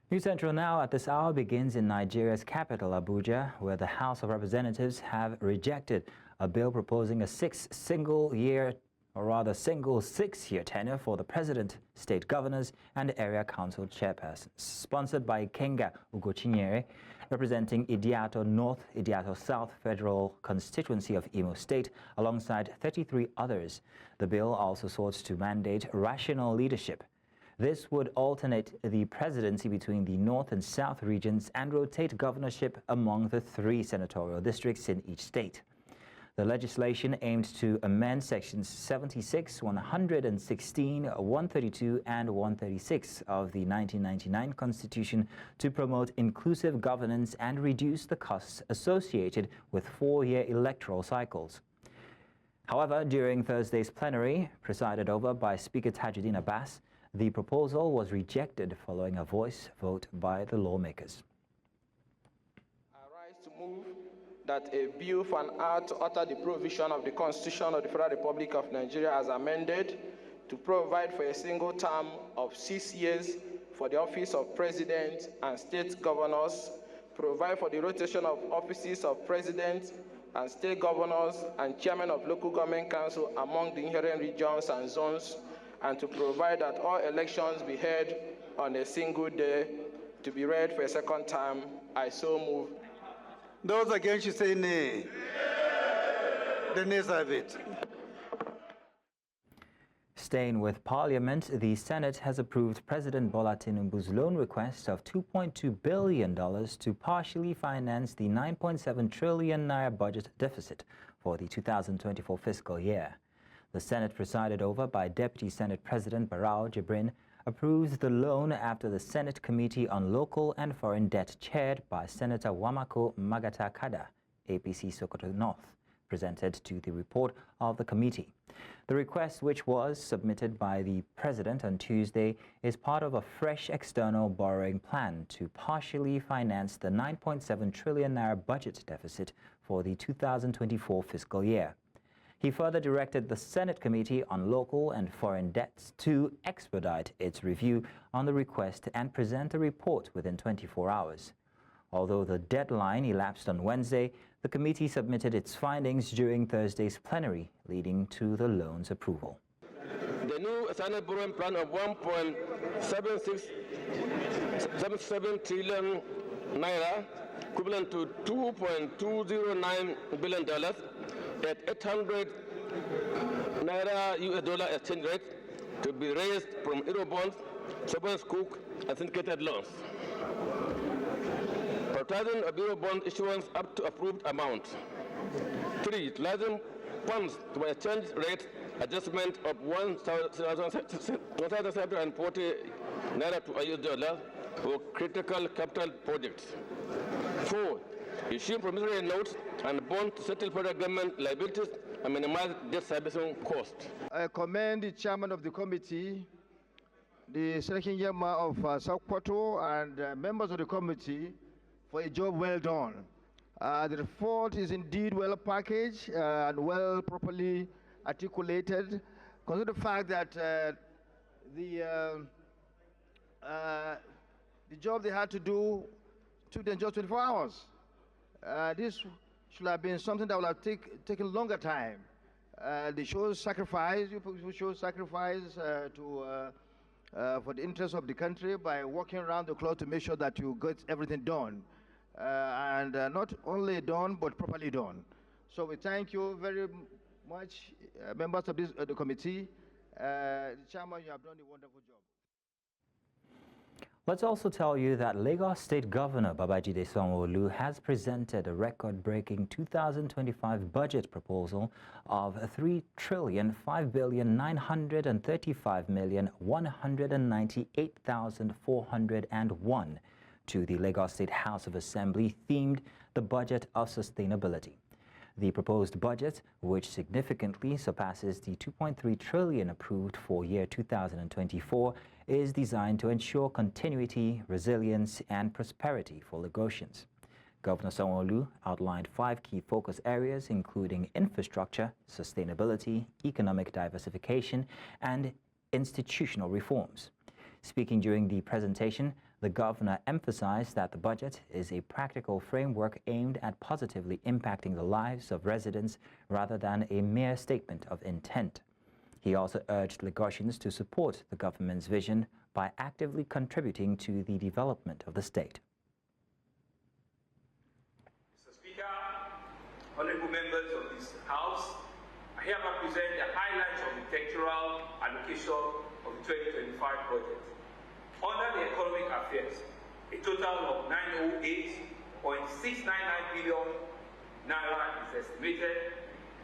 News Central now at this hour begins in Nigeria's capital, Abuja, where the House of Representatives have rejected a bill proposing a single 6-year tenure for the president, state governors, and area council chairpersons. Sponsored by Kenga Ugochinyere, representing Idiato North, Idiato South Federal Constituency of Imo State, alongside 33 others. The bill also sought to mandate rational leadership. This would alternate the presidency between the North and South regions and rotate governorship among the 3 senatorial districts in each state. The legislation aimed to amend sections 76, 116, 132 and 136 of the 1999 Constitution to promote inclusive governance and reduce the costs associated with 4-year electoral cycles. However, during Thursday's plenary, presided over by Speaker Tajuddin Abbas, the proposal was rejected following a voice vote by the lawmakers. I rise to move that a bill for an act to alter the provision of the Constitution of the Federal Republic of Nigeria as amended to provide for a single term of 6 years for the office of President and state governors, provide for the rotation of offices of President and state governors and chairmen of local government council among the inherent regions and zones, and to provide that all elections be held on a single day to be read for a second time. I so move. Those against you say nay. The nays have it. Staying with Parliament, the Senate has approved President Bola Tinubu's loan request of $2.2 billion to partially finance the 9.7 trillion naira budget deficit for the 2024 fiscal year. The Senate, presided over by Deputy Senate President Barau Jibrin, approves the loan after the Senate Committee on Local and Foreign Debt, chaired by Senator Wamako Magata Kada, APC Sokoto North, presented to the report of the committee. The request, which was submitted by the President on Tuesday, is part of a fresh external borrowing plan to partially finance the 9.7 trillion naira budget deficit for the 2024 fiscal year. He further directed the Senate Committee on Local and Foreign Debts to expedite its review on the request and present a report within 24 hours. Although the deadline elapsed on Wednesday, the committee submitted its findings during Thursday's plenary, leading to the loan's approval. The new Senate borrowing plan of 1.77 trillion naira, equivalent to $2.209 billion, at 800 naira US dollar exchange rate, to be raised from Euro bonds, sovereign sukuk, and syndicated loans. Prioritizing of Euro bond issuance up to approved amount. 3. Utilizing funds to exchange rate adjustment of 1,740 naira to US dollar for critical capital projects. 4. Issue promissory notes and bonds to settle federal government liabilities and minimize debt servicing costs. I commend the chairman of the committee, the Secretary General of Sokoto, and members of the committee for a job well done. The report is indeed well packaged and well properly articulated. Consider the fact that the job they had to do took them just 24 hours. This should have been something that would have taken longer time. They show sacrifice, you people show sacrifice for the interest of the country by working around the clock to make sure that you get everything done. And not only done, but properly done. So we thank you very much, members of the committee. The chairman, you have done a wonderful job. Let's also tell you that Lagos State Governor Babajide Sanwo-Olu has presented a record-breaking 2025 budget proposal of 3,595,198,401 to the Lagos State House of Assembly, themed the Budget of Sustainability. The proposed budget, which significantly surpasses the 2.3 trillion approved for year 2024, is designed to ensure continuity, resilience, and prosperity for Lagosians. Governor Sanwo-Olu outlined 5 key focus areas, including infrastructure, sustainability, economic diversification, and institutional reforms. Speaking during the presentation, The governor emphasized that the budget is a practical framework aimed at positively impacting the lives of residents rather than a mere statement of intent. He also urged Lagosians to support the government's vision by actively contributing to the development of the state. Mr. Speaker, honorable members of this House, I hereby present the highlights of the textual allocation of the 2025 budget. Under the economic affairs, a total of 908.699 billion naira is estimated.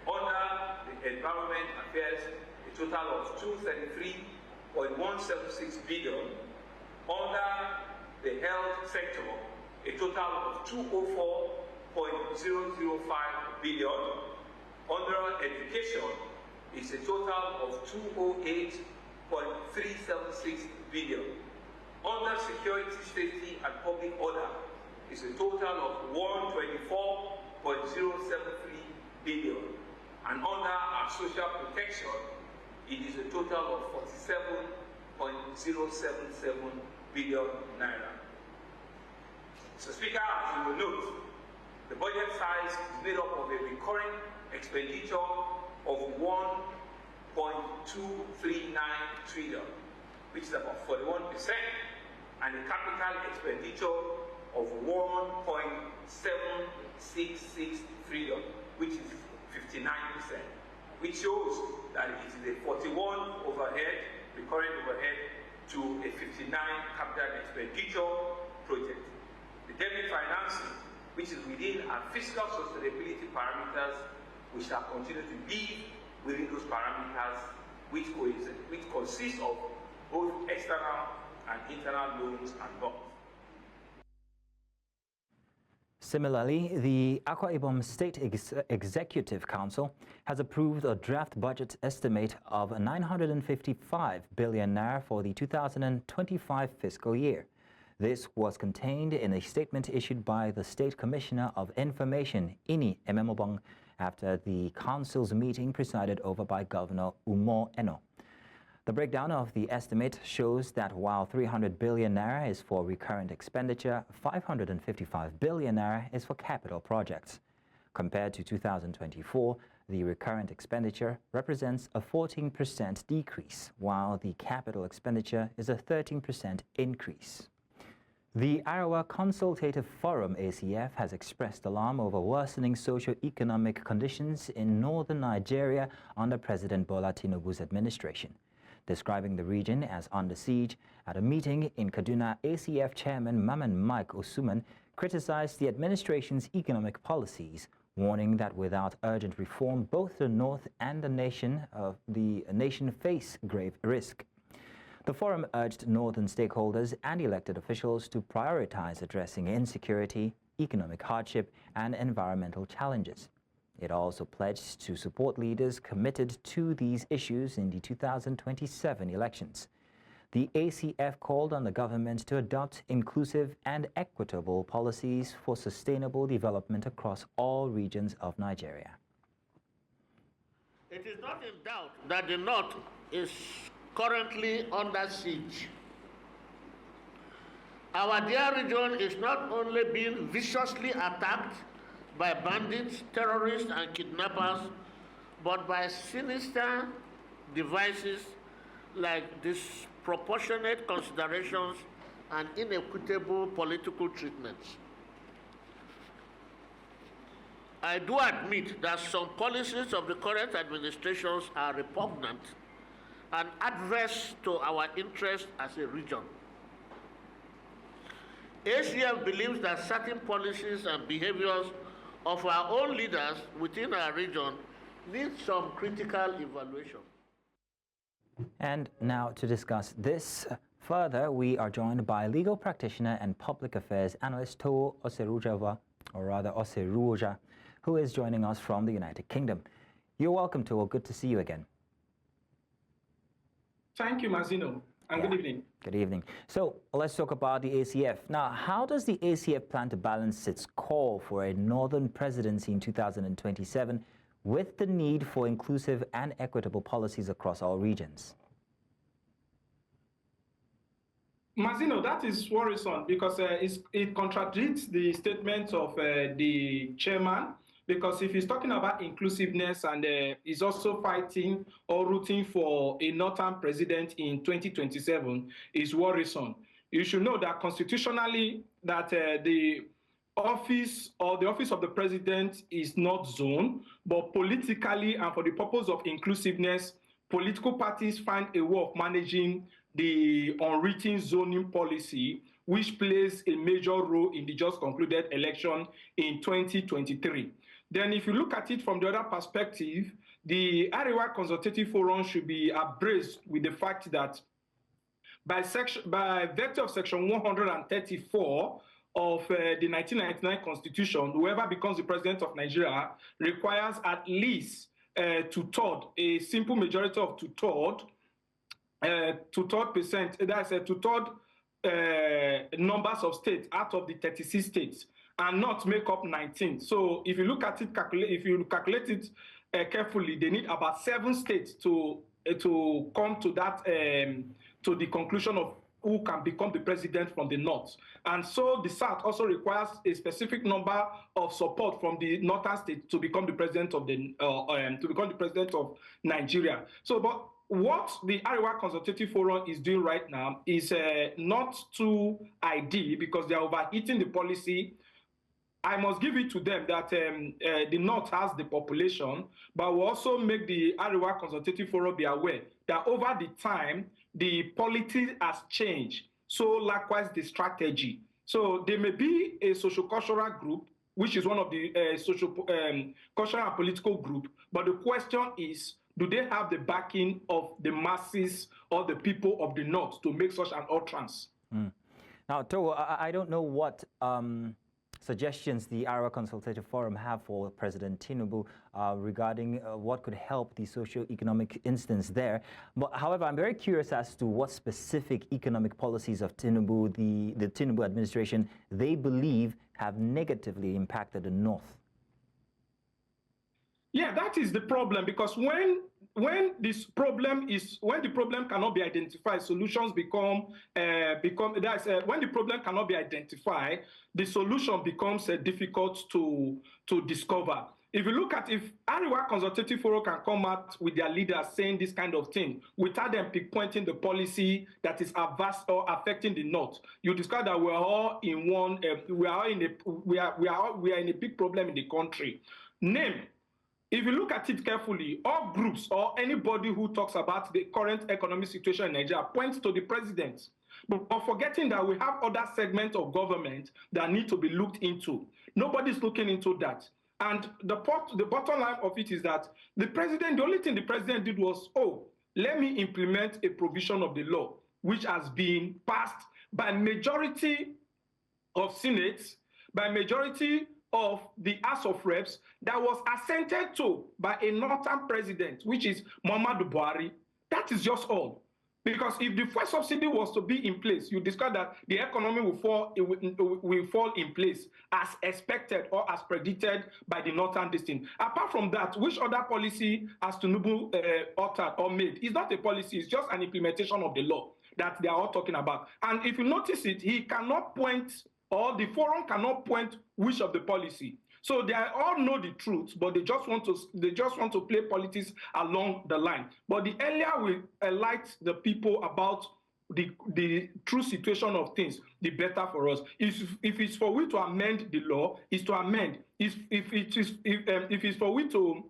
Under the environment affairs, a total of 233.176 billion. Under the health sector, a total of 204.005 billion. Under education is a total of 208.376 billion. Under security, safety, and public order is a total of 124.073 billion. And under our social protection, it is a total of 47.077 billion naira. Mr. Speaker, as you will note, the budget size is made up of a recurring expenditure of 1.239 trillion, which is about 41%, and a capital expenditure of 1.766 trillion, which is 59%, which shows that it is a 41 overhead, recurring overhead, to a 59 capital expenditure project. The debt financing, which is within our fiscal sustainability parameters, we shall continue to be within those parameters, which consist of both external and internal loans and bonds. Similarly, the Akwa Ibom State Executive Council has approved a draft budget estimate of 955 billion naira for the 2025 fiscal year. This was contained in a statement issued by the State Commissioner of Information, Ini Ememobong, after the council's meeting presided over by Governor Umo Eno. The breakdown of the estimate shows that while 300 billion naira is for recurrent expenditure, 555 billion naira is for capital projects. Compared to 2024, the recurrent expenditure represents a 14% decrease, while the capital expenditure is a 13% increase. The Arawa Consultative Forum ACF has expressed alarm over worsening socio-economic conditions in northern Nigeria under President Bola Tinubu's administration. Describing the region as under siege, at a meeting in Kaduna, ACF Chairman Maman Mike Osuman criticized the administration's economic policies, warning that without urgent reform, both the North and the nation face grave risk. The forum urged northern stakeholders and elected officials to prioritize addressing insecurity, economic hardship, and environmental challenges. It also pledged to support leaders committed to these issues in the 2027 elections. The ACF called on the government to adopt inclusive and equitable policies for sustainable development across all regions of Nigeria. It is not in doubt that the North is currently under siege. Our dear region is not only being viciously attacked by bandits, terrorists, and kidnappers, but by sinister devices like disproportionate considerations and inequitable political treatments. I do admit that some policies of the current administrations are repugnant and adverse to our interests as a region. ACF believes that certain policies and behaviors of our own leaders within our region need some critical evaluation. And now to discuss this further, we are joined by legal practitioner and public affairs analyst Towo Oseruoja, who is joining us from the United Kingdom. You're welcome, Towo. Good to see you again. Thank you, Mazino, and good evening. Good evening. So let's talk about the ACF. Now, how does the ACF plan to balance its call for a northern presidency in 2027 with the need for inclusive and equitable policies across all regions? Mazino, that is worrisome because it contradicts the statement of the chairman. Because if he's talking about inclusiveness and is also fighting or rooting for a northern president in 2027, is worrisome. You should know that constitutionally, that the office of the president is not zoned, but politically and for the purpose of inclusiveness, political parties find a way of managing the unwritten zoning policy, which plays a major role in the just concluded election in 2023. Then if you look at it from the other perspective, the Arewa Consultative Forum should be abreast with the fact that by virtue of section 134 of the 1999 Constitution, whoever becomes the president of Nigeria requires at least two-thirds, a simple majority of two-thirds percent, that's a two-thirds numbers of states out of the 36 states, and not make up 19. So if you look at it, if you calculate it carefully, they need about 7 states to come to that to the conclusion of who can become the president from the north. And so the South also requires a specific number of support from the northern state to become the president of Nigeria. So, but what the Arewa Consultative Forum is doing right now is not too ideal because they are overeating the policy. I must give it to them that the North has the population, but we also make the Arewa Consultative Forum be aware that over the time, the politics has changed. So likewise, the strategy. So there may be a social-cultural group, which is one of the social-cultural and political group, but the question is, do they have the backing of the masses or the people of the North to make such an utterance? Now, Togo, I don't know what suggestions the Arewa Consultative Forum have for President Tinubu regarding what could help the socio-economic instance there. But however, I'm very curious as to what specific economic policies of Tinubu, the Tinubu administration, they believe have negatively impacted the North. Yeah, that is the problem, because when the problem cannot be identified, solutions become when the problem cannot be identified, the solution becomes difficult to discover. If you look at, if Arewa Consultative Forum can come out with their leaders saying this kind of thing without them pinpointing the policy that is adverse or affecting the North, you discover that we're all in one. We are in a big problem in the country. If you look at it carefully, all groups or anybody who talks about the current economic situation in Nigeria points to the president, but forgetting that we have other segments of government that need to be looked into. Nobody's looking into that. And the bottom line of it is that the only thing the president did was, let me implement a provision of the law, which has been passed by majority of Senate, by majority of the House of Reps, that was assented to by a northern president, which is Muhammadu Buhari. That is just all. Because if the fuel subsidy was to be in place, you discover that the economy will fall in place as expected or as predicted by the northern district. Apart from that, which other policy has Tinubu uttered or made? It's not a policy, it's just an implementation of the law that they are all talking about. And if you notice it, he cannot point, or the forum cannot point which of the policy. So they all know the truth, but they just want to play politics along the line. But the earlier we enlighten the people about the true situation of things, the better for us. If it's for we to amend the law, is to amend. If it's for we to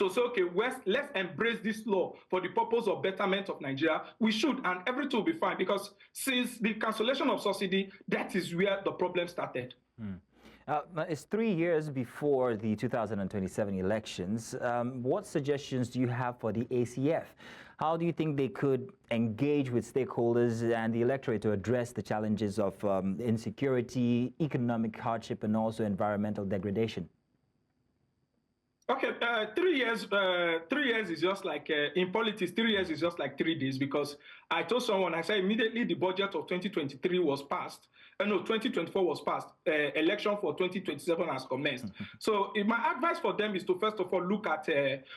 say, okay, let's embrace this law for the purpose of betterment of Nigeria, we should, and everything will be fine. Because since the cancellation of subsidy, that is where the problem started. It's 3 years before the 2027 elections. What suggestions do you have for the ACF? How do you think they could engage with stakeholders and the electorate to address the challenges of insecurity, economic hardship, and also environmental degradation? Okay, 3 years. 3 years is just like in politics. 3 years is just like 3 days, because I told someone, I said immediately the budget of 2023 was passed. No, 2024 was passed. Election for 2027 has commenced. So my advice for them is to first of all look at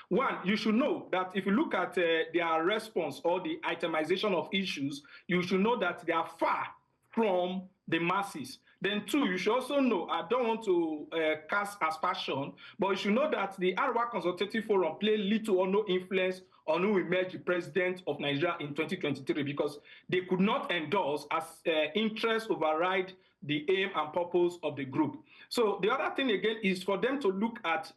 one. You should know that if you look at their response or the itemization of issues, you should know that they are far from the masses. Then two, you should also know, I don't want to cast aspersion, but you should know that the Arewa Consultative Forum played little or no influence on who will emerge the president of Nigeria in 2023, because they could not endorse as interest override the aim and purpose of the group. So the other thing again is for them to look at,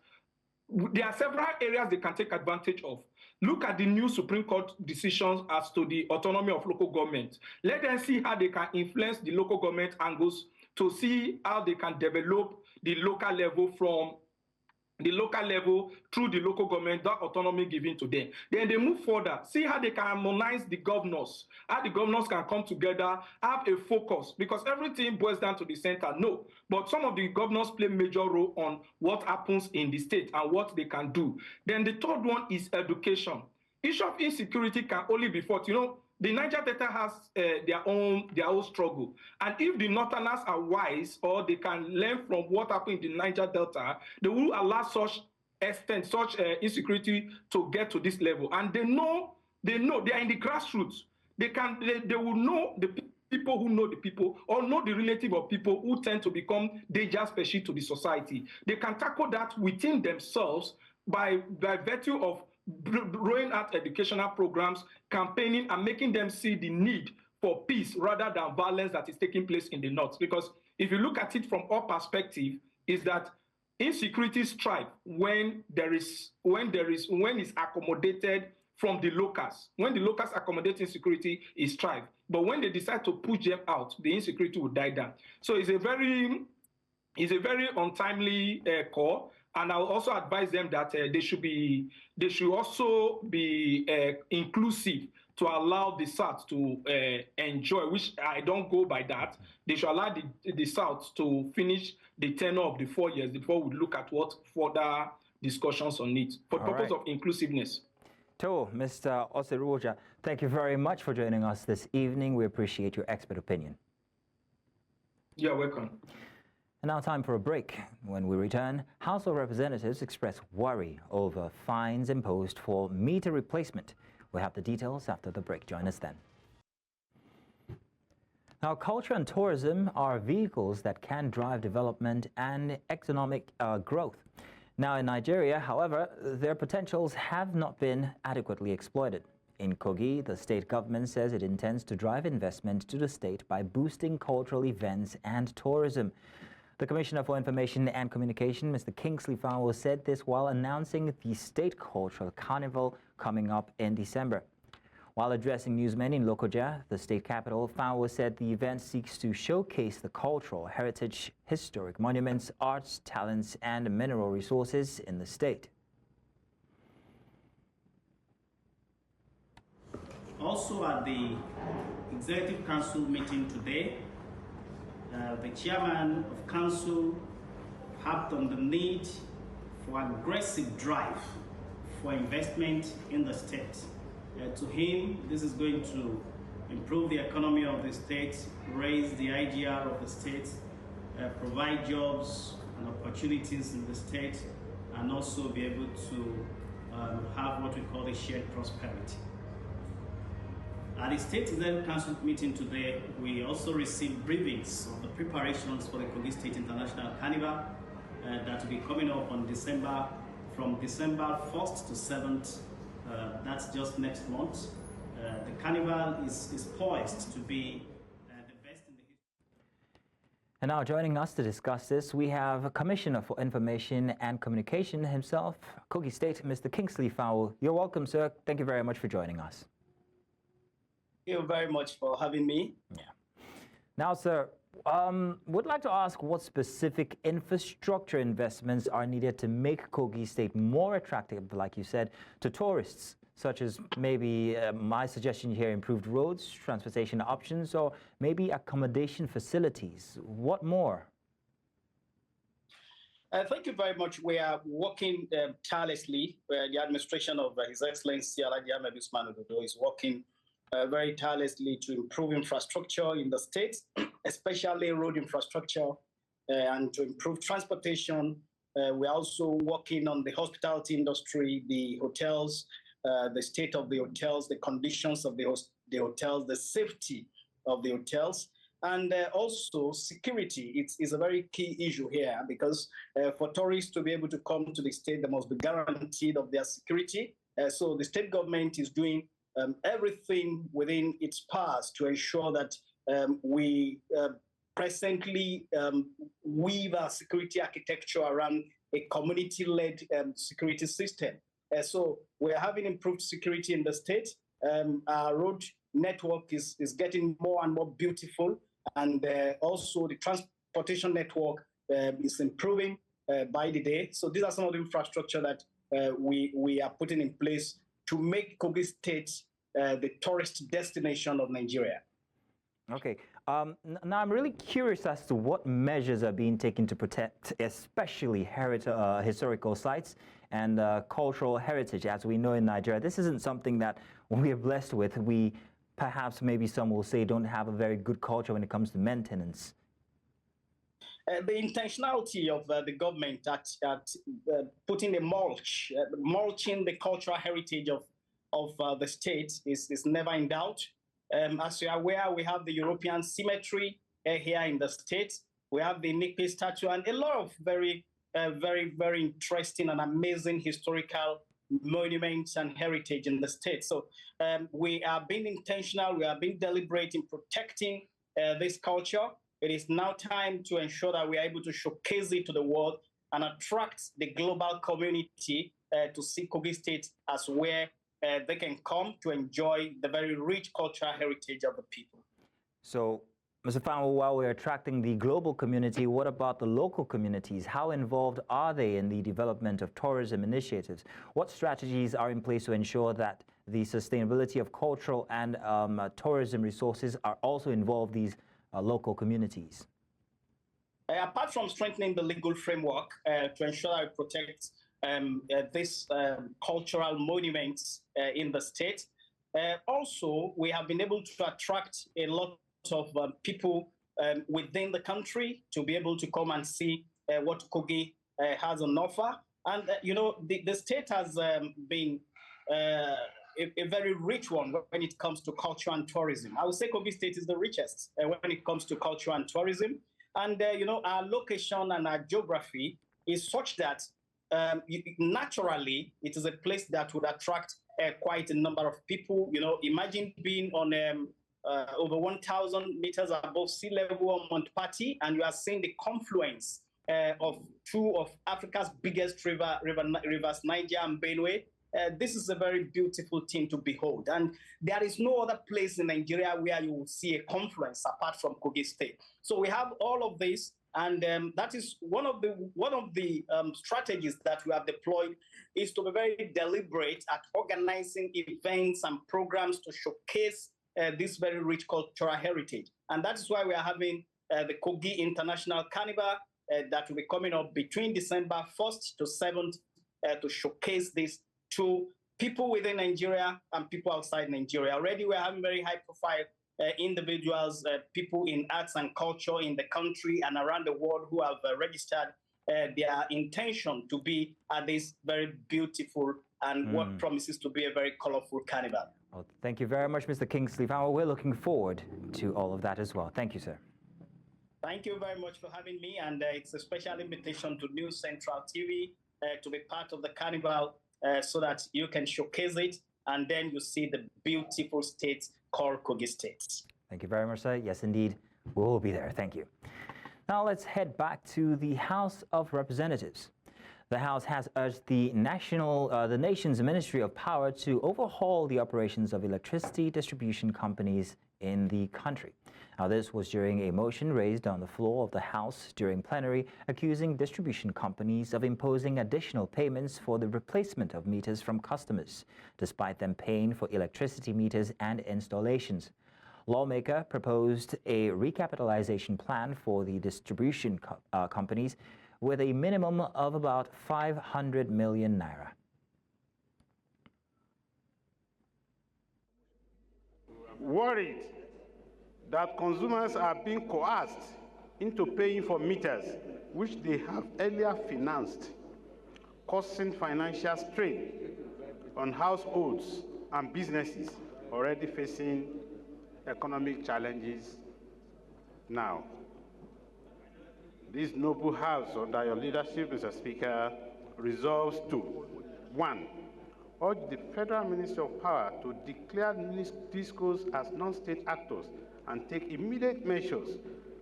there are several areas they can take advantage of. Look at the new Supreme Court decisions as to the autonomy of local government. Let them see how they can influence the local government angles to see how they can develop the local level from the local level through the local government, that autonomy given to them. Then they move further, see how they can harmonize the governors, how the governors can come together, have a focus, because everything boils down to the center. No, but some of the governors play major role on what happens in the state and what they can do. Then the third one is education. Issue of insecurity can only be fought. You know, the Niger Delta has their own struggle. And if the Northerners are wise, or they can learn from what happened in the Niger Delta, they will allow such extent, such insecurity to get to this level. And they know they are in the grassroots. They will know the people who know the people, or know the relative of people who tend to become danger species to the society. They can tackle that within themselves by virtue of rolling out educational programs, campaigning, and making them see the need for peace rather than violence that is taking place in the north. Because if you look at it from our perspective, is that insecurity strives when it's accommodated from the locals. When the locals accommodate insecurity, it strives. But when they decide to push them out, the insecurity will die down. So it's a very untimely call. And I will also advise them that they should also be inclusive to allow the South to enjoy, which I don't go by that. They should allow the South to finish the tenure of the 4 years before we look at what further discussions on it for the purpose of inclusiveness. So, Mr. Oseruoja, thank you very much for joining us this evening. We appreciate your expert opinion. You're welcome. And now time for a break. When we return, House of Representatives express worry over fines imposed for meter replacement. We'll have the details after the break. Join us then. Now, culture and tourism are vehicles that can drive development and economic growth. Now, in Nigeria, however, their potentials have not been adequately exploited. In Kogi, the state government says it intends to drive investment to the state by boosting cultural events and tourism. The Commissioner for Information and Communication, Mr. Kingsley Fowl, said this while announcing the State Cultural Carnival coming up in December. While addressing newsmen in Lokoja, the state capital, Fowl said the event seeks to showcase the cultural heritage, historic monuments, arts, talents, and mineral resources in the state. Also at the Executive Council meeting today, the chairman of council harped on the need for aggressive drive for investment in the state. To him, this is going to improve the economy of the state, raise the IGR of the state, provide jobs and opportunities in the state, and also be able to have what we call a shared prosperity. At the State Executive Council meeting today, we also received briefings of the preparations for the Kogi State International Carnival that will be coming up on from December 1st to 7th. That's just next month. The carnival is poised to be the best in the history. And now joining us to discuss this, we have Commissioner for Information and Communication himself, Kogi State, Mr. Kingsley Fowl. You're welcome, sir. Thank you very much for joining us. Thank you very much for having me. Yeah. Now, sir, would like to ask what specific infrastructure investments are needed to make Kogi State more attractive, like you said, to tourists, such as maybe my suggestion here, improved roads, transportation options, or maybe accommodation facilities. What more? Thank you very much. We are working tirelessly. The administration of His Excellency Alhaji Ahmed Usman Ododo is working very tirelessly to improve infrastructure in the state, especially road infrastructure, and to improve transportation. We're also working on the hospitality industry, the hotels, the state of the hotels, the conditions of the hotels, the safety of the hotels. And also security is a very key issue here, because for tourists to be able to come to the state, they must be guaranteed of their security. So the state government is doing everything within its powers to ensure that we presently weave our security architecture around a community-led security system. So we're having improved security in the state. Our road network is getting more and more beautiful. And also the transportation network is improving by the day. So these are some of the infrastructure that we are putting in place to make Kogi State the tourist destination of Nigeria. Okay. Now I'm really curious as to what measures are being taken to protect especially historical sites and cultural heritage. As we know in Nigeria, this isn't something that we are blessed with. We perhaps maybe some will say don't have a very good culture when it comes to maintenance. The intentionality of the government at putting a mulching the cultural heritage of the state is never in doubt. As you are aware, we have the European cemetery here in the state. We have the Nikpe statue and a lot of very interesting and amazing historical monuments and heritage in the state. So we are being intentional, we are being deliberate in protecting this culture. It is now time to ensure that we are able to showcase it to the world and attract the global community to see Kogi State as where they can come to enjoy the very rich cultural heritage of the people. So, Mr. Fanwo, while we're attracting the global community, what about the local communities? How involved are they in the development of tourism initiatives? What strategies are in place to ensure that the sustainability of cultural and tourism resources are also involved these local communities? Apart from strengthening the legal framework to ensure that we protect these cultural monuments in the state, also we have been able to attract a lot of people within the country to be able to come and see what Kogi has on offer. And, the state has been a very rich one when it comes to culture and tourism. I would say Kogi State is the richest when it comes to culture and tourism. And, our location and our geography is such that naturally it is a place that would attract quite a number of people. Imagine being on over 1,000 meters above sea level on Mount Patti, and you are seeing the confluence of two of Africa's biggest rivers, Niger and Benue. This is a very beautiful thing to behold, and there is no other place in Nigeria where you will see a confluence apart from Kogi State. So we have all of this, and that is one of the strategies that we have deployed, is to be very deliberate at organizing events and programs to showcase this very rich cultural heritage. And that is why we are having the Kogi International Carnival that will be coming up between December 1st to 7th to showcase this to people within Nigeria and people outside Nigeria. Already we're having very high profile individuals, people in arts and culture in the country and around the world who have registered their intention to be at this very beautiful and what promises to be a very colorful carnival. Well, thank you very much, Mr. Kingsley. We're looking forward to all of that as well. Thank you, sir. Thank you very much for having me, and it's a special invitation to News Central TV to be part of the carnival so that you can showcase it, and then you see the beautiful state called Kogi State. Thank you very much, sir. Yes, indeed, we will be there. Thank you. Now let's head back to the House of Representatives. The House has urged the nation's Ministry of Power to overhaul the operations of electricity distribution companies in the country. Now, this was during a motion raised on the floor of the House during plenary, accusing distribution companies of imposing additional payments for the replacement of meters from customers, despite them paying for electricity meters and installations. Lawmaker proposed a recapitalization plan for the distribution companies, with a minimum of about 500 million naira. Worried that consumers are being coerced into paying for meters which they have earlier financed, causing financial strain on households and businesses already facing economic challenges now. This noble House, under your leadership, Mr. Speaker, resolves to, 1, urge the Federal Ministry of Power to declare discos as non-state actors and take immediate measures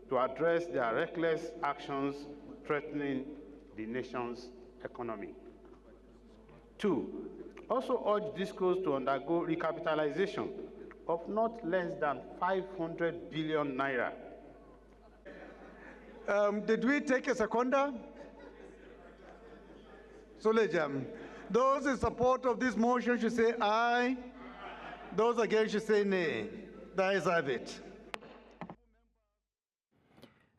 to address their reckless actions threatening the nation's economy. 2, also urge discos to undergo recapitalization of not less than 500 billion naira. Did we take a seconder? Solejam. Those in support of this motion should say aye. Those against should say nay. The ayes have it.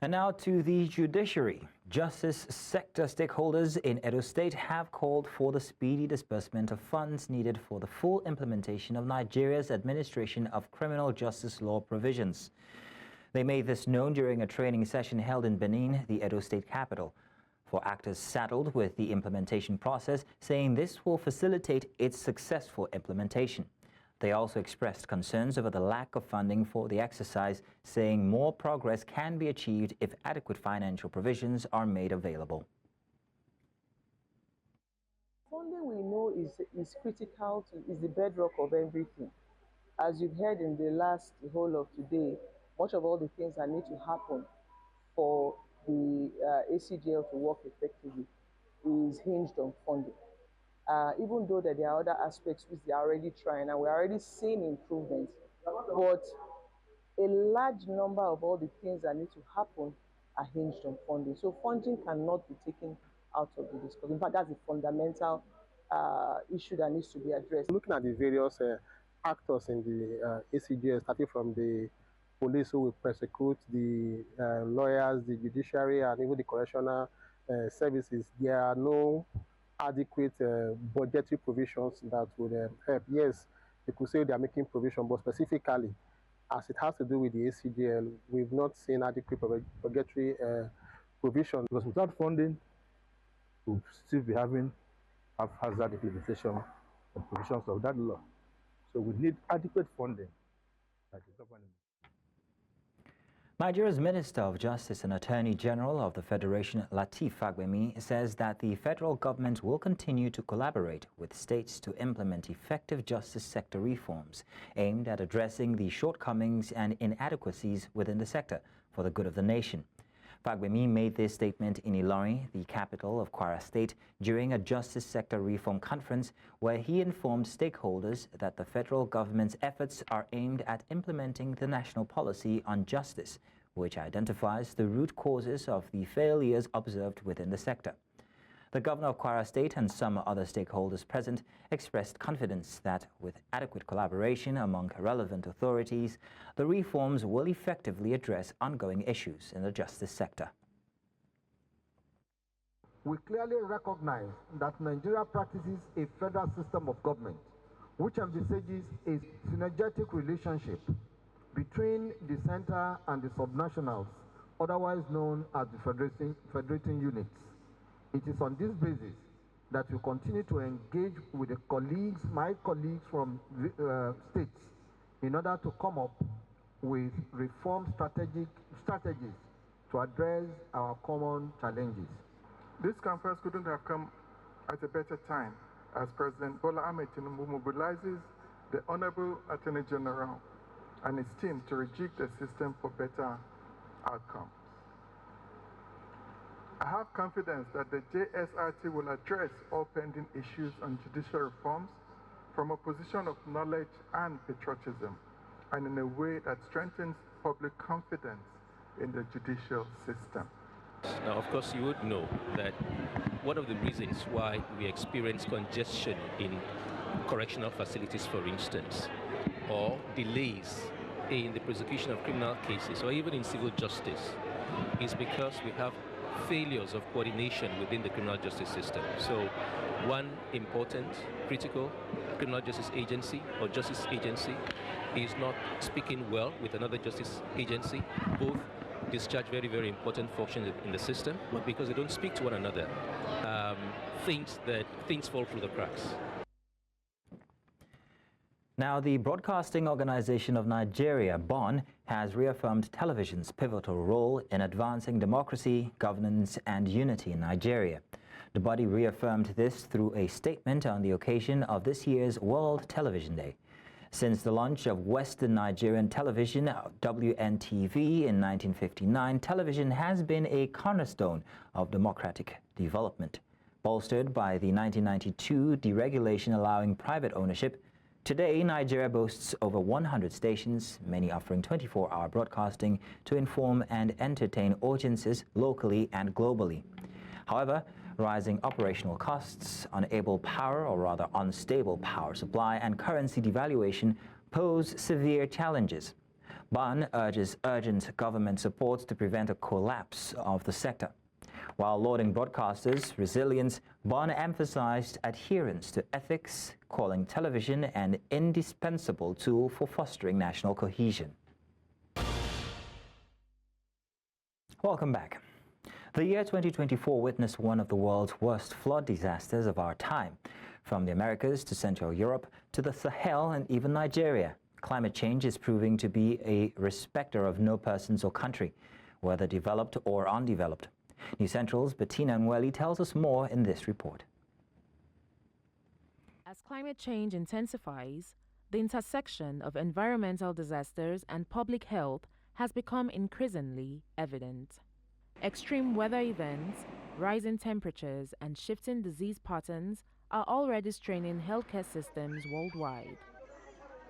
And now to the judiciary. Justice sector stakeholders in Edo State have called for the speedy disbursement of funds needed for the full implementation of Nigeria's administration of criminal justice law provisions. They made this known during a training session held in Benin, the Edo State capital, for actors saddled with the implementation process, saying this will facilitate its successful implementation. They also expressed concerns over the lack of funding for the exercise, saying more progress can be achieved if adequate financial provisions are made available. Funding, we know, is critical, is the bedrock of everything. As you've heard in the whole of today, much of all the things that need to happen for the ACGL to work effectively is hinged on funding. Even though that there are other aspects which they are already trying, and we're already seeing improvements, but a large number of all the things that need to happen are hinged on funding. So funding cannot be taken out of the discussion. In fact, that's a fundamental issue that needs to be addressed. Looking at the various actors in the ACGL, starting from the police who will prosecute, the lawyers, the judiciary, and even the correctional services, there are no adequate budgetary provisions that would help. Yes, you could say they are making provision, but specifically, as it has to do with the ACGL, we've not seen adequate budgetary provision. Because without funding, we'll still be having haphazard implementation of provisions of that law. So we need adequate funding. Nigeria's Minister of Justice and Attorney General of the Federation, Lateef Fagbemi, says that the federal government will continue to collaborate with states to implement effective justice sector reforms aimed at addressing the shortcomings and inadequacies within the sector for the good of the nation. Fagbemi made this statement in Ilorin, the capital of Kwara State, during a justice sector reform conference where he informed stakeholders that the federal government's efforts are aimed at implementing the national policy on justice, which identifies the root causes of the failures observed within the sector. The governor of Kwara State and some other stakeholders present expressed confidence that with adequate collaboration among relevant authorities, the reforms will effectively address ongoing issues in the justice sector. We clearly recognize that Nigeria practices a federal system of government, which envisages a synergetic relationship between the center and the subnationals, otherwise known as the federating units. It is on this basis that we continue to engage with the my colleagues from states, in order to come up with reform strategies to address our common challenges. This conference couldn't have come at a better time, as President Bola Ahmed Tinubu mobilizes the Honorable Attorney General and his team to rejig the system for better outcomes. I have confidence that the JSRT will address all pending issues on judicial reforms from a position of knowledge and patriotism, and in a way that strengthens public confidence in the judicial system. Now, of course, you would know that one of the reasons why we experience congestion in correctional facilities, for instance, or delays in the prosecution of criminal cases, or even in civil justice, is because we have failures of coordination within the criminal justice system. So one important, critical criminal justice agency or justice agency is not speaking well with another justice agency. Both discharge very, very important functions in the system, but because they don't speak to one another, things fall through the cracks. Now, the Broadcasting Organization of Nigeria, BON, has reaffirmed television's pivotal role in advancing democracy, governance, and unity in Nigeria. The body reaffirmed this through a statement on the occasion of this year's World Television Day. Since the launch of Western Nigerian Television, WNTV, in 1959, television has been a cornerstone of democratic development. Bolstered by the 1992 deregulation allowing private ownership, today Nigeria boasts over 100 stations, many offering 24-hour broadcasting to inform and entertain audiences locally and globally. However, rising operational costs, unstable power supply, and currency devaluation pose severe challenges. BON urges urgent government support to prevent a collapse of the sector. While lauding broadcasters' resilience, BON emphasized adherence to ethics, calling television an indispensable tool for fostering national cohesion. Welcome back. The year 2024 witnessed one of the world's worst flood disasters of our time. From the Americas to Central Europe to the Sahel and even Nigeria, climate change is proving to be a respecter of no persons or country, whether developed or undeveloped. New Central's Bettina Nweli tells us more in this report. As climate change intensifies, the intersection of environmental disasters and public health has become increasingly evident. Extreme weather events, rising temperatures, and shifting disease patterns are already straining healthcare systems worldwide.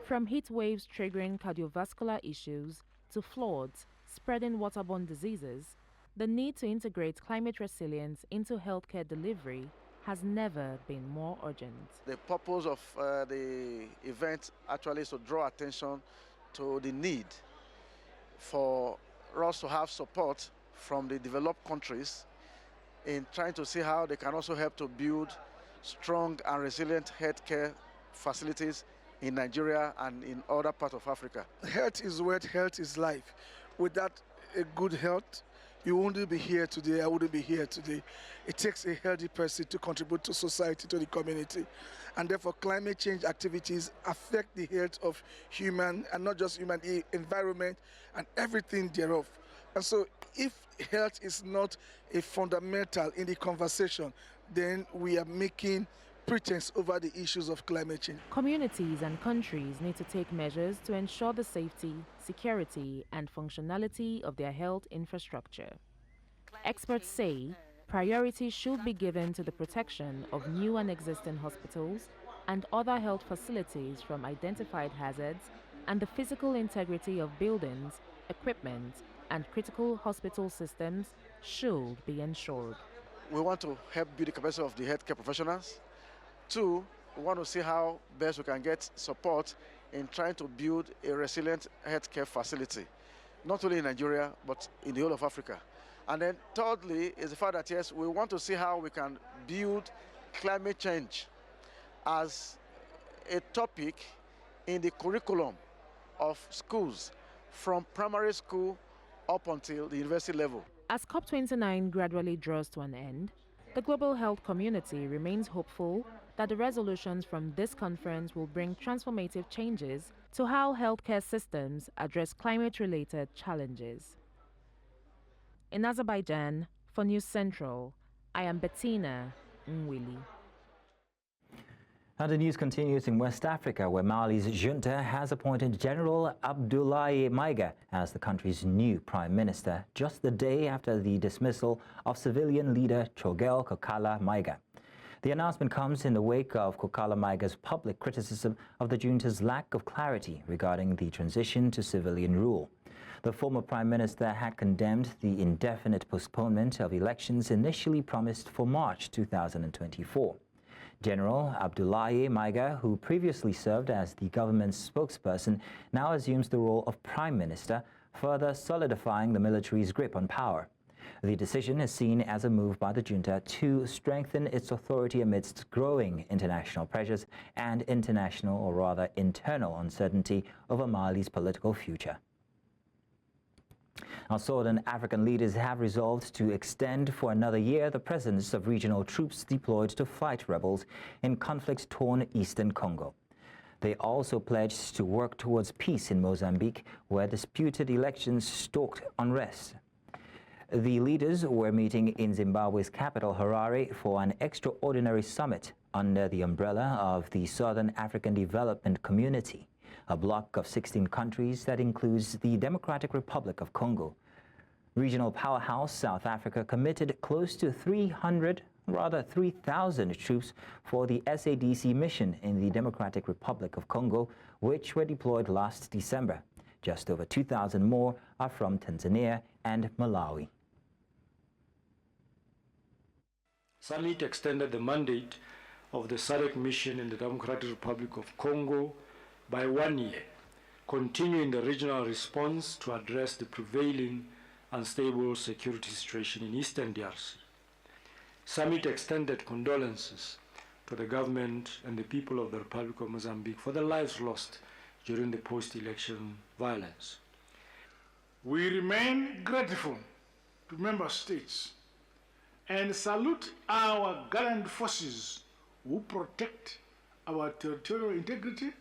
From heat waves triggering cardiovascular issues to floods spreading waterborne diseases, the need to integrate climate resilience into healthcare delivery has never been more urgent. The purpose of the event actually is to draw attention to the need for us to have support from the developed countries in trying to see how they can also help to build strong and resilient healthcare facilities in Nigeria and in other parts of Africa. Health is wealth, health is life. Without a good health, you wouldn't be here today, I wouldn't be here today. It takes a healthy person to contribute to society, to the community. And therefore, climate change activities affect the health of human, and not just human, the environment and everything thereof. And so if health is not a fundamental in the conversation, then we are making pretense over the issues of climate change. Communities and countries need to take measures to ensure the safety, security, and functionality of their health infrastructure. Experts say priority should be given to the protection of new and existing hospitals and other health facilities from identified hazards, and the physical integrity of buildings, equipment, and critical hospital systems should be ensured. We want to help build the capacity of the healthcare professionals. Two, we want to see how best we can get support in trying to build a resilient healthcare facility, not only in Nigeria, but in the whole of Africa. And then thirdly is the fact that, yes, we want to see how we can build climate change as a topic in the curriculum of schools from primary school up until the university level. As COP29 gradually draws to an end, the global health community remains hopeful that the resolutions from this conference will bring transformative changes to how healthcare systems address climate-related challenges. In Azerbaijan, for News Central, I am Bettina Nweli. Now the news continues in West Africa, where Mali's junta has appointed General Abdoulaye Maiga as the country's new prime minister, just the day after the dismissal of civilian leader Choguel Kokala Maiga. The announcement comes in the wake of Kokala Maiga's public criticism of the junta's lack of clarity regarding the transition to civilian rule. The former prime minister had condemned the indefinite postponement of elections initially promised for March 2024. General Abdoulaye Maiga, who previously served as the government's spokesperson, now assumes the role of prime minister, further solidifying the military's grip on power. The decision is seen as a move by the junta to strengthen its authority amidst growing international pressures and international, or rather internal, uncertainty over Mali's political future. Now, Southern African leaders have resolved to extend for another year the presence of regional troops deployed to fight rebels in conflict-torn eastern Congo. They also pledged to work towards peace in Mozambique, where disputed elections stoked unrest. The leaders were meeting in Zimbabwe's capital, Harare, for an extraordinary summit under the umbrella of the Southern African Development Community, a bloc of 16 countries that includes the Democratic Republic of Congo. Regional powerhouse South Africa committed close to 3,000 troops for the SADC mission in the Democratic Republic of Congo, which were deployed last December. Just over 2,000 more are from Tanzania and Malawi. Summit extended the mandate of the SADC mission in the Democratic Republic of Congo by 1 year, continuing the regional response to address the prevailing unstable security situation in eastern DRC. Summit extended condolences to the government and the people of the Republic of Mozambique for the lives lost during the post-election violence. We remain grateful to member states and salute our gallant forces who protect our territorial integrity,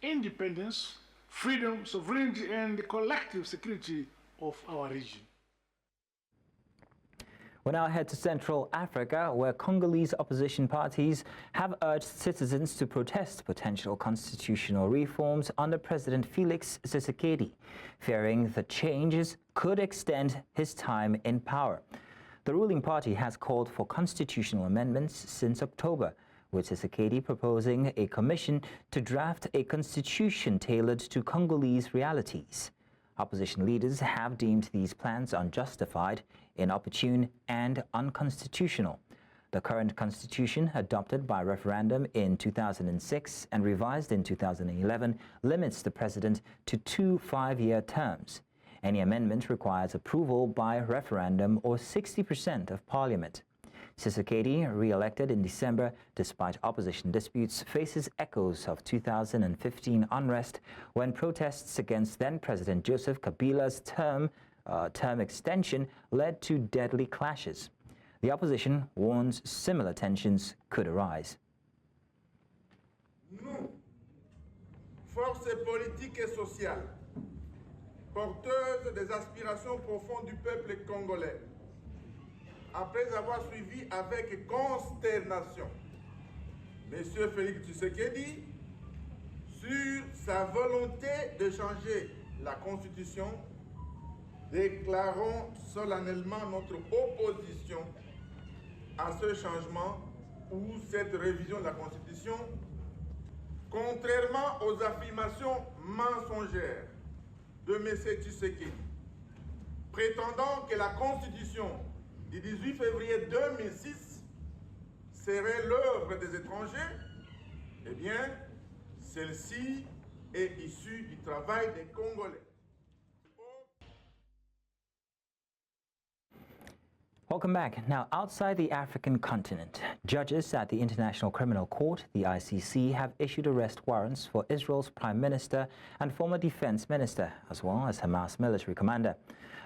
independence, freedom, sovereignty, and the collective security of our region. We now head to Central Africa, where Congolese opposition parties have urged citizens to protest potential constitutional reforms under President Felix Tshisekedi, fearing the changes could extend his time in power. The ruling party has called for constitutional amendments since October, with Tshisekedi proposing a commission to draft a constitution tailored to Congolese realities. Opposition leaders have deemed these plans unjustified, inopportune, and unconstitutional. The current constitution, adopted by referendum in 2006 and revised in 2011, limits the president to 2 5-year terms. Any amendment requires approval by referendum or 60% of parliament. Tshisekedi, re-elected in December despite opposition disputes, faces echoes of 2015 unrest when protests against then-President Joseph Kabila's term extension led to deadly clashes. The opposition warns similar tensions could arise. Nous, forces politiques et sociales, porteuses des aspirations profondes du peuple congolais, après avoir suivi avec consternation M. Félix Tshisekedi sur sa volonté de changer la Constitution, déclarons solennellement notre opposition à ce changement ou cette révision de la Constitution, contrairement aux affirmations mensongères de M. Tshisekedi, prétendant que la Constitution du 18 février 2006 serait l'œuvre des étrangers. Eh bien, celle-ci est issue du travail des Congolais. Welcome back. Now, outside the African continent, judges at the International Criminal Court, the ICC, have issued arrest warrants for Israel's Prime Minister and former Defense Minister, as well as Hamas military commander.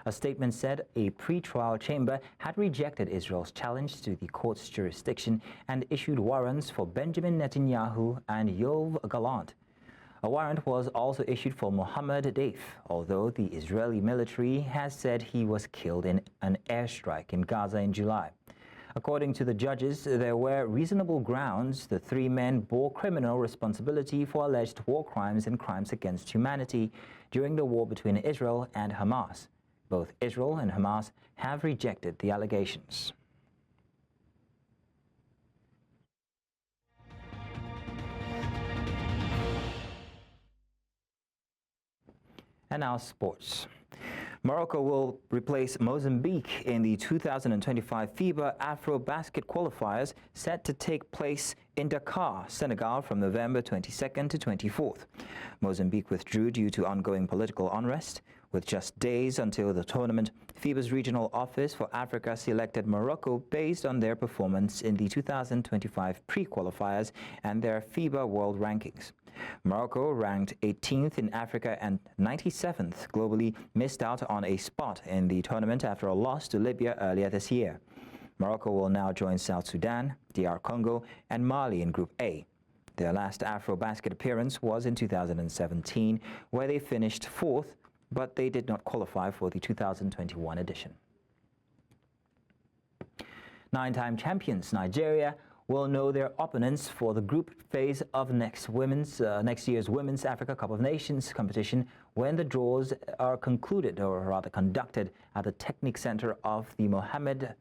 A statement said a pre-trial chamber had rejected Israel's challenge to the court's jurisdiction and issued warrants for Benjamin Netanyahu and Yoav Gallant. A warrant was also issued for Mohammed Deif, although the Israeli military has said he was killed in an airstrike in Gaza in July. According to the judges, there were reasonable grounds the three men bore criminal responsibility for alleged war crimes and crimes against humanity during the war between Israel and Hamas. Both Israel and Hamas have rejected the allegations. And now sports. Morocco will replace Mozambique in the 2025 FIBA Afro-Basket qualifiers set to take place in Dakar, Senegal from November 22nd to 24th. Mozambique withdrew due to ongoing political unrest, With just days until the tournament, FIBA's Regional Office for Africa selected Morocco based on their performance in the 2025 pre-qualifiers and their FIBA World Rankings. Morocco, ranked 18th in Africa and 97th globally, missed out on a spot in the tournament after a loss to Libya earlier this year. Morocco will now join South Sudan, DR Congo, and Mali in Group A. Their last AfroBasket appearance was in 2017, where they finished 4th, but they did not qualify for the 2021 edition. Nine-time champions Nigeria will know their opponents for the group phase of next year's Women's Africa Cup of Nations competition when the draws are concluded, or rather conducted, at the Technique Center of the Mohammed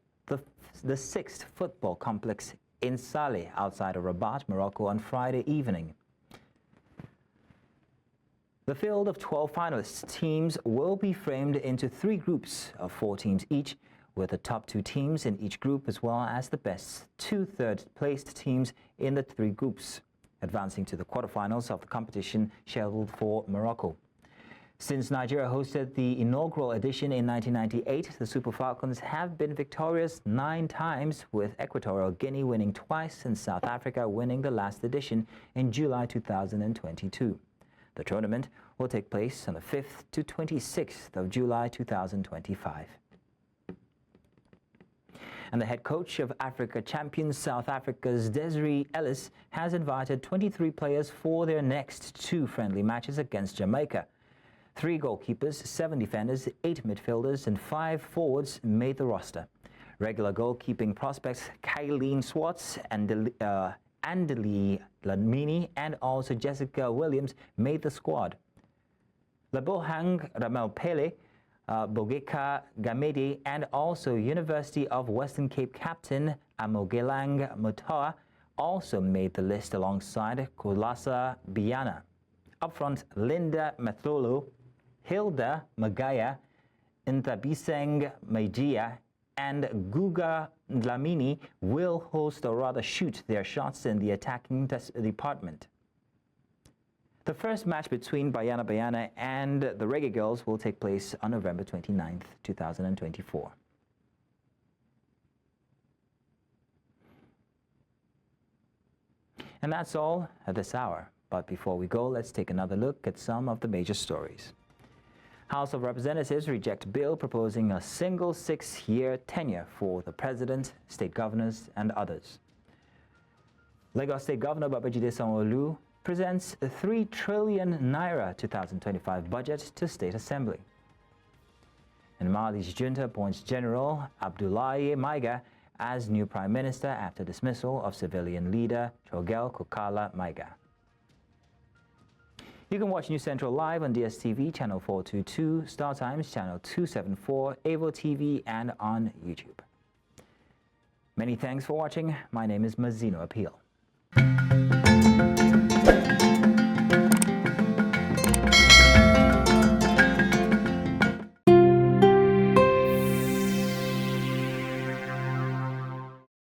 VI football complex in Saleh, outside of Rabat, Morocco, on Friday evening. The field of 12 finalist teams will be framed into 3 groups of 4 teams each, with the top 2 teams in each group as well as the best 2 third-placed teams in the 3 groups, advancing to the quarterfinals of the competition scheduled for Morocco. Since Nigeria hosted the inaugural edition in 1998, the Super Falcons have been victorious 9 times, with Equatorial Guinea winning twice and South Africa winning the last edition in July 2022. The tournament will take place on the 5th to 26th of July 2025. And the head coach of Africa champions South Africa's Desiree Ellis has invited 23 players for their next 2 friendly matches against Jamaica. 3 goalkeepers, 7 defenders, 8 midfielders, and 5 forwards made the roster. Regular goalkeeping prospects Kylene Swartz and Andeli Lamini and also Jessica Williams made the squad. Labohang Ramelpele, Bogeka Gamedi, and also University of Western Cape captain Amogelang Mutawa also made the list alongside Kulasa Biana. Up front, Linda Matholo, Hilda Magaya, Ntabiseng Maijia, and Guga Dlamini will host, or rather shoot, their shots in the attacking department. The first match between Bayana and the Reggae Girls will take place on November 29th, 2024. And that's all at this hour. But before we go, let's take another look at some of the major stories. House of Representatives reject bill proposing a single 6-year tenure for the president, state governors, and others. Lagos State Governor Babajide Sanwo-Olu presents a 3 trillion naira 2025 budget to State Assembly. And Mali's junta appoints General Abdoulaye Maiga as new Prime Minister after dismissal of civilian leader Choguel Kokala Maiga. You can watch News Central live on DSTV channel 422, Star Times channel 274, Avo TV, and on YouTube. Many thanks for watching. My name is Mazino Appeal.